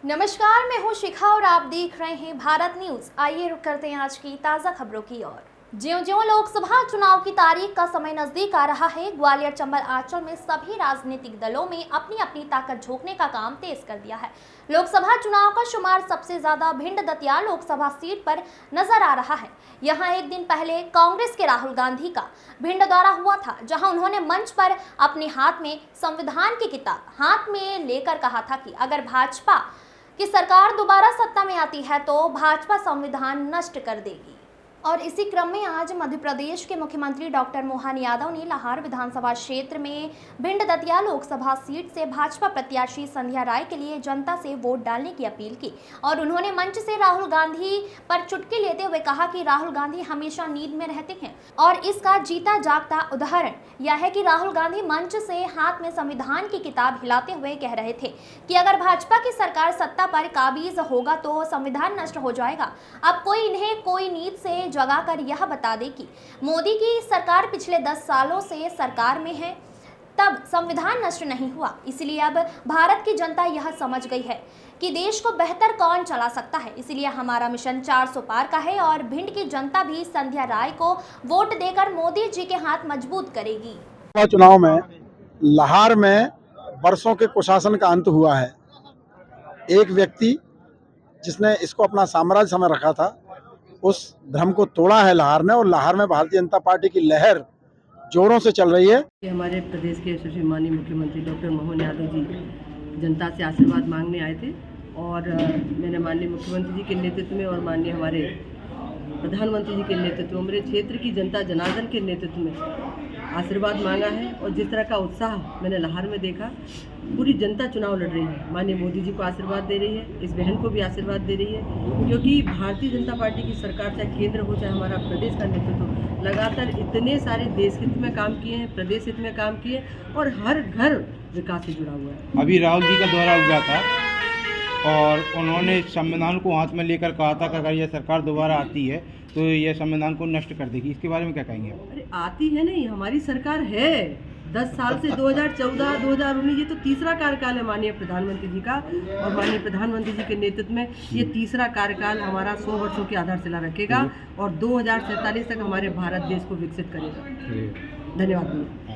नमस्कार, मैं हूं शिखा और आप देख रहे हैं भारत न्यूज। आइए रुक करते हैं आज की ताजा खबरों की ओर। ज्यों-ज्यों लोकसभा चुनाव की तारीख का समय नजदीक आ रहा है, ग्वालियर चंबल आंचल में सभी राजनीतिक दलों में अपनी अपनी ताकत झोंकने का काम तेज कर दिया है। लोकसभा चुनाव का शुमार सबसे ज्यादा भिंड दतिया लोकसभा सीट पर नजर आ रहा है। यहां एक दिन पहले कांग्रेस के राहुल गांधी का भिंड दौरा हुआ था, जहां उन्होंने मंच पर अपने हाथ में संविधान की किताब हाथ में लेकर कहा था कि अगर भाजपा कि सरकार दोबारा सत्ता में आती है तो भाजपा संविधान नष्ट कर देगी। और इसी क्रम में आज मध्य प्रदेश के मुख्यमंत्री डॉक्टर मोहन यादव ने लाहौर विधानसभा क्षेत्र में भिंड दतिया लोकसभा सीट से भाजपा प्रत्याशी संध्या राय के लिए जनता से वोट डालने की अपील की और उन्होंने मंच से राहुल गांधी पर चुटकी लेते हुए कहा कि राहुल गांधी हमेशा नींद में रहते हैं और इसका जीता जागता उदाहरण यह है कि राहुल गांधी मंच से हाथ में संविधान की किताब हिलाते हुए कह रहे थे कि अगर भाजपा की सरकार सत्ता पर काबिज होगा तो संविधान नष्ट हो जाएगा। अब कोई इन्हें कोई नींद से जगाकर यह बता दे कि मोदी की सरकार पिछले 10 सालों से सरकार में है, तब संविधान नष्ट नहीं हुआ। इसलिए अब भारत की जनता यह समझ गई है कि देश को बेहतर कौन चला सकता है। इसलिए हमारा मिशन 400 पार का है और भिंड की जनता भी संध्या राय को वोट देकर मोदी जी के हाथ मजबूत करेगी। चुनाव में लाहौर में वर्षों के कुशासन का अंत हुआ है। एक व्यक्ति जिसने इसको अपना साम्राज्य समझ रखा था, उस धर्म को तोड़ा है लाहौर ने, और लाहौर में भारतीय जनता पार्टी की लहर जोरों से चल रही है। हमारे प्रदेश के यशस्वी माननीय मुख्यमंत्री डॉक्टर मोहन यादव जी जनता से आशीर्वाद मांगने आए थे और मैंने माननीय मुख्यमंत्री जी के नेतृत्व में और माननीय हमारे प्रधानमंत्री जी के नेतृत्व में, मेरे क्षेत्र की जनता जनार्दन के नेतृत्व में आशीर्वाद मांगा है। और जिस तरह का उत्साह मैंने लाहौर में देखा, पूरी जनता चुनाव लड़ रही है, माननीय मोदी जी को आशीर्वाद दे रही है, इस बहन को भी आशीर्वाद दे रही है, क्योंकि भारतीय जनता पार्टी की सरकार, चाहे केंद्र हो चाहे हमारा प्रदेश का नेतृत्व, लगातार इतने सारे देश हित में काम किए हैं, प्रदेश हित में काम किए और हर घर विकास से जुड़ा हुआ है। अभी राहुल जी का दौरा हुआ था और उन्होंने संविधान को हाथ में लेकर कहा था कि अगर यह सरकार दोबारा आती है तो यह संविधान को नष्ट कर देगी। इसके बारे में क्या कहेंगे आप? अरे आती है नहीं, हमारी सरकार है 10 साल से 2014-2019, ये तो तीसरा कार्यकाल है माननीय प्रधानमंत्री जी का, और माननीय प्रधानमंत्री जी के नेतृत्व में ये तीसरा कार्यकाल हमारा 100 वर्षों की आधारशिला रखेगा और 2047 तक हमारे भारत देश को विकसित करेगा। धन्यवाद।